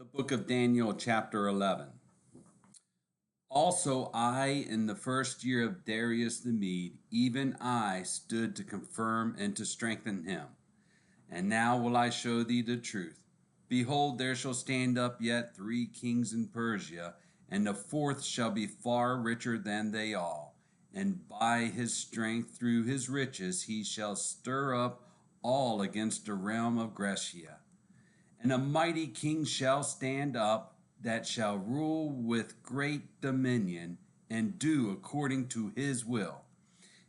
The book of Daniel, chapter 11. Also, I, in the first year of Darius the Mede, even I stood to confirm and to strengthen him. And now will I show thee the truth. Behold, there shall stand up yet 3 kings in Persia, and the fourth shall be far richer than they all. And by his strength through his riches he shall stir up all against the realm of Grecia. And a mighty king shall stand up, that shall rule with great dominion, and do according to his will.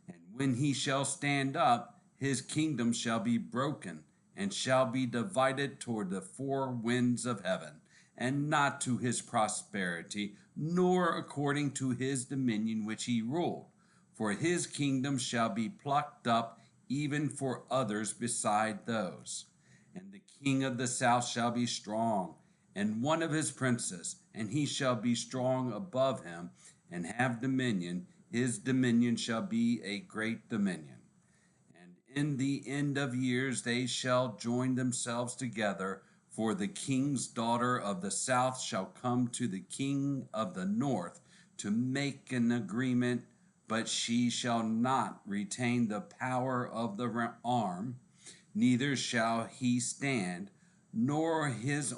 And when he shall stand up, his kingdom shall be broken, and shall be divided toward the 4 winds of heaven, and not to his prosperity, nor according to his dominion which he ruled. For his kingdom shall be plucked up, even for others beside those. And the king of the south shall be strong, and one of his princes, and he shall be strong above him, and have dominion. His dominion shall be a great dominion. And in the end of years they shall join themselves together, for the king's daughter of the south shall come to the king of the north to make an agreement, but she shall not retain the power of the arm, neither shall he stand, nor his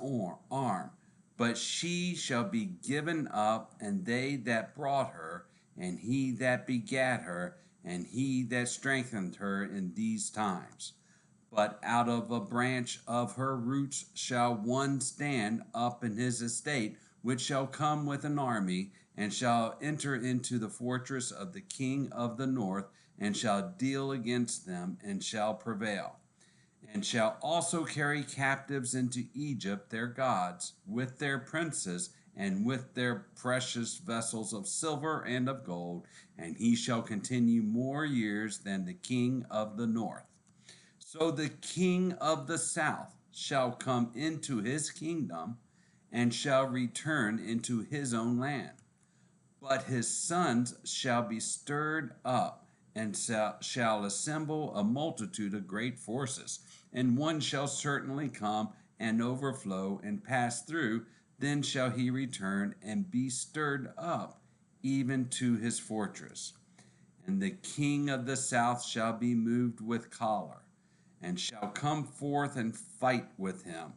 arm, but she shall be given up, and they that brought her, and he that begat her, and he that strengthened her in these times. But out of a branch of her roots shall one stand up in his estate, which shall come with an army, and shall enter into the fortress of the king of the north, and shall deal against them, and shall prevail. And shall also carry captives into Egypt their gods, with their princes, and with their precious vessels of silver and of gold, and he shall continue more years than the king of the north. So the king of the south shall come into his kingdom, and shall return into his own land. But his sons shall be stirred up, and shall assemble a multitude of great forces, and one shall certainly come and overflow and pass through. Then shall he return and be stirred up, even to his fortress. And the king of the south shall be moved with choler, and shall come forth and fight with him,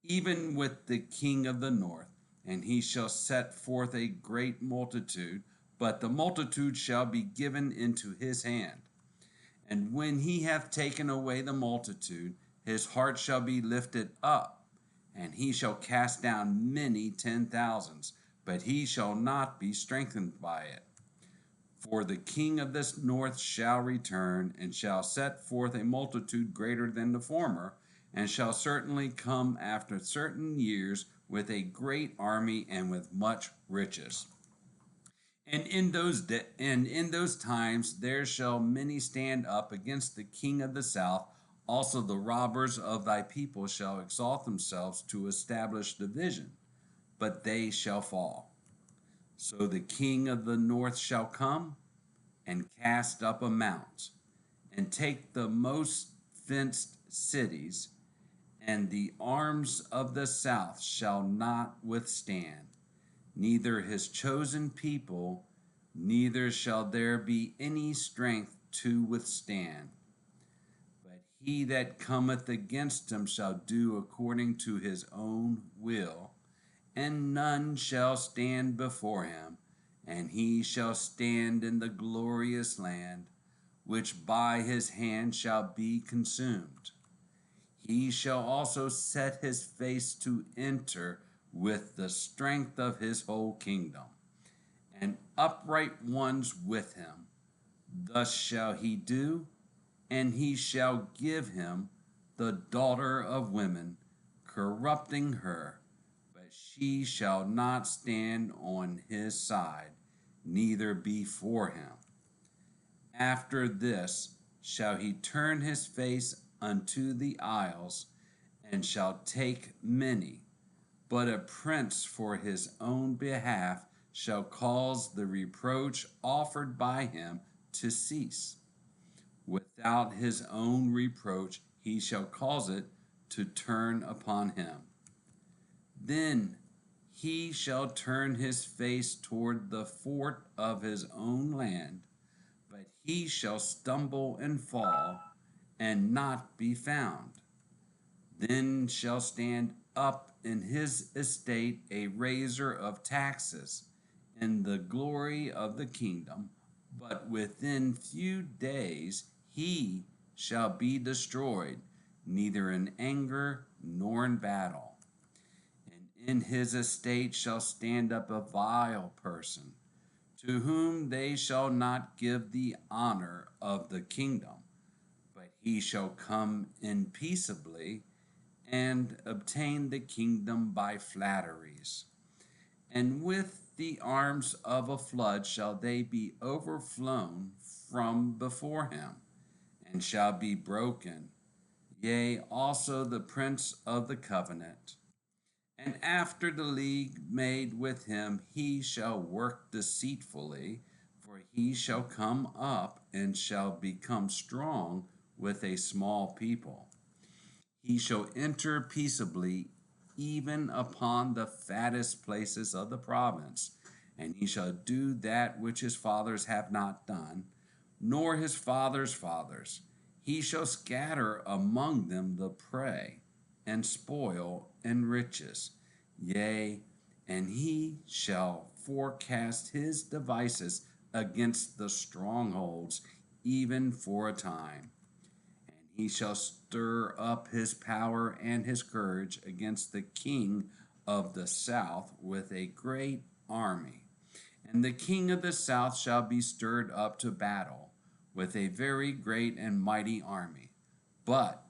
even with the king of the north. And he shall set forth a great multitude, but the multitude shall be given into his hand. And when he hath taken away the multitude, his heart shall be lifted up, and he shall cast down many 10,000s, but he shall not be strengthened by it. For the king of the north shall return, and shall set forth a multitude greater than the former, and shall certainly come after certain years with a great army and with much riches. And in those times there shall many stand up against the king of the south. Also the robbers of thy people shall exalt themselves to establish division, but they shall fall. So the king of the north shall come and cast up a mount, and take the most fenced cities, and the arms of the south shall not withstand, neither his chosen people, neither shall there be any strength to withstand. But he that cometh against him shall do according to his own will, and none shall stand before him. And he shall stand in the glorious land, which by his hand shall be consumed. He shall also set his face to enter with the strength of his whole kingdom, and upright ones with him. Thus shall he do, and he shall give him the daughter of women, corrupting her, but she shall not stand on his side, neither be for him. After this shall he turn his face unto the isles, and shall take many. But a prince for his own behalf shall cause the reproach offered by him to cease. Without his own reproach he shall cause it to turn upon him. Then he shall turn his face toward the fort of his own land, but he shall stumble and fall and not be found. Then shall stand up in his estate a raiser of taxes in the glory of the kingdom, but within few days he shall be destroyed, neither in anger nor in battle. And in his estate shall stand up a vile person, to whom they shall not give the honor of the kingdom, but he shall come in peaceably and obtain the kingdom by flatteries. And with the arms of a flood shall they be overflown from before him, and shall be broken, yea, also the prince of the covenant. And after the league made with him, he shall work deceitfully, for he shall come up and shall become strong with a small people. He shall enter peaceably even upon the fattest places of the province, and he shall do that which his fathers have not done, nor his fathers' fathers. He shall scatter among them the prey, and spoil and riches. Yea, and he shall forecast his devices against the strongholds, even for a time. He shall stir up his power and his courage against the king of the south with a great army. And the king of the south shall be stirred up to battle with a very great and mighty army. But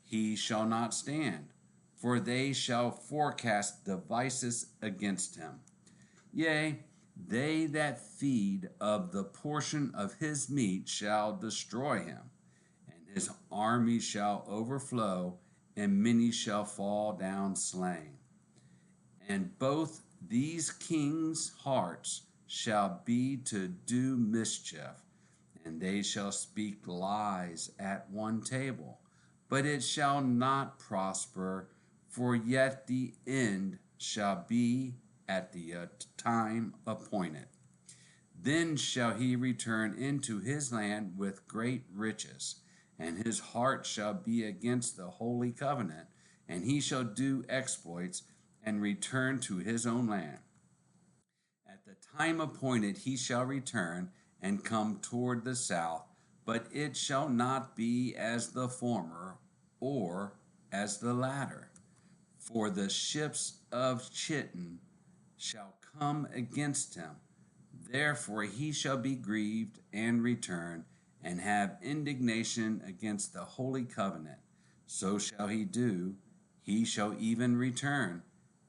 he shall not stand, for they shall forecast devices against him. Yea, they that feed of the portion of his meat shall destroy him. His army shall overflow, and many shall fall down slain. And both these kings' hearts shall be to do mischief, and they shall speak lies at one table. But it shall not prosper, for yet the end shall be at the time appointed. Then shall he return into his land with great riches, and his heart shall be against the holy covenant, and he shall do exploits and return to his own land. At the time appointed he shall return and come toward the south, but it shall not be as the former or as the latter. For the ships of Chittim shall come against him. Therefore he shall be grieved and return, and have indignation against the holy covenant. So shall he do, he shall even return,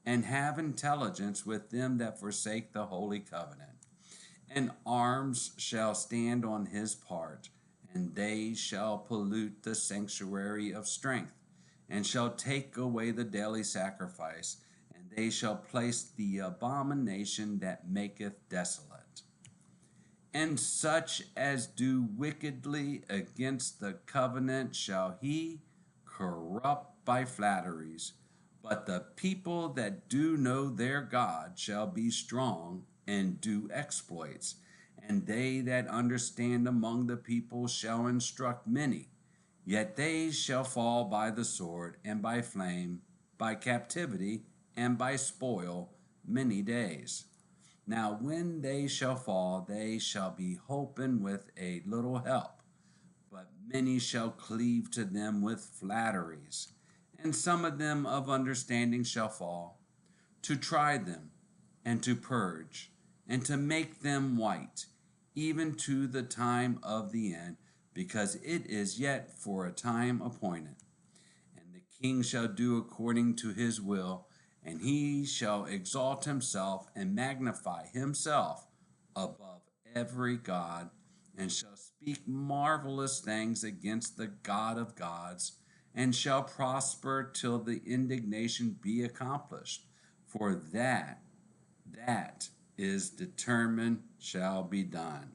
and have intelligence with them that forsake the holy covenant. And arms shall stand on his part, and they shall pollute the sanctuary of strength, and shall take away the daily sacrifice, and they shall place the abomination that maketh desolate. And such as do wickedly against the covenant shall he corrupt by flatteries. But the people that do know their God shall be strong and do exploits. And they that understand among the people shall instruct many. Yet they shall fall by the sword, and by flame, by captivity, and by spoil many days. Now when they shall fall, they shall be holpen with a little help, but many shall cleave to them with flatteries, and some of them of understanding shall fall, to try them, and to purge, and to make them white, even to the time of the end, because it is yet for a time appointed. And the king shall do according to his will, and he shall exalt himself and magnify himself above every god, and shall speak marvelous things against the God of gods, and shall prosper till the indignation be accomplished. For that is determined shall be done.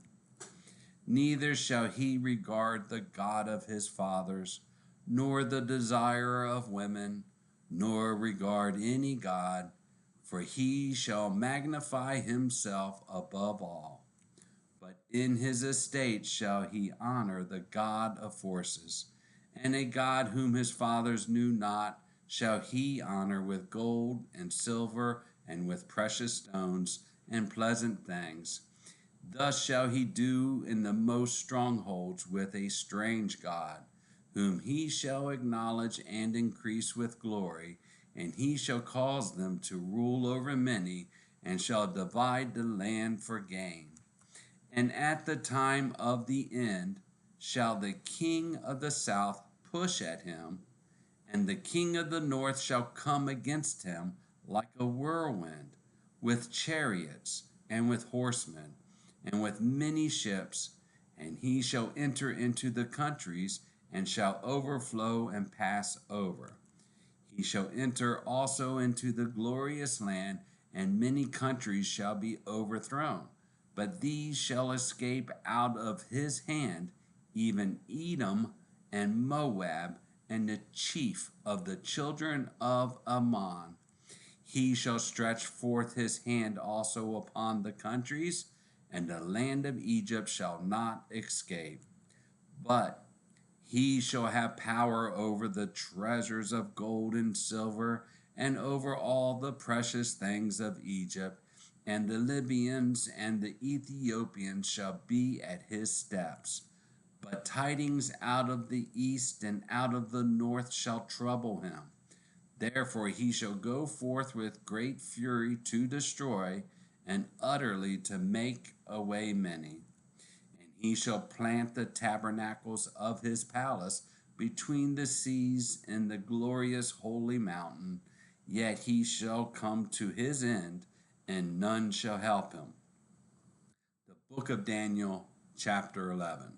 Neither shall he regard the God of his fathers, nor the desire of women, nor regard any God, for he shall magnify himself above all. But in his estate shall he honor the God of forces, and a God whom his fathers knew not shall he honor with gold and silver and with precious stones and pleasant things. Thus shall he do in the most strongholds with a strange God, whom he shall acknowledge and increase with glory, and he shall cause them to rule over many, and shall divide the land for gain. And at the time of the end shall the king of the south push at him, and the king of the north shall come against him like a whirlwind, with chariots and with horsemen, and with many ships, and he shall enter into the countries, and shall overflow and pass over. He shall enter also into the glorious land, and many countries shall be overthrown. But these shall escape out of his hand, even Edom and Moab, and the chief of the children of Ammon. He shall stretch forth his hand also upon the countries, and the land of Egypt shall not escape. But he shall have power over the treasures of gold and silver, and over all the precious things of Egypt. And the Libyans and the Ethiopians shall be at his steps. But tidings out of the east and out of the north shall trouble him. Therefore he shall go forth with great fury to destroy, and utterly to make away many. And he shall plant the tabernacles of his palace between the seas in the glorious holy mountain. Yet he shall come to his end, and none shall help him. The book of Daniel, chapter 11.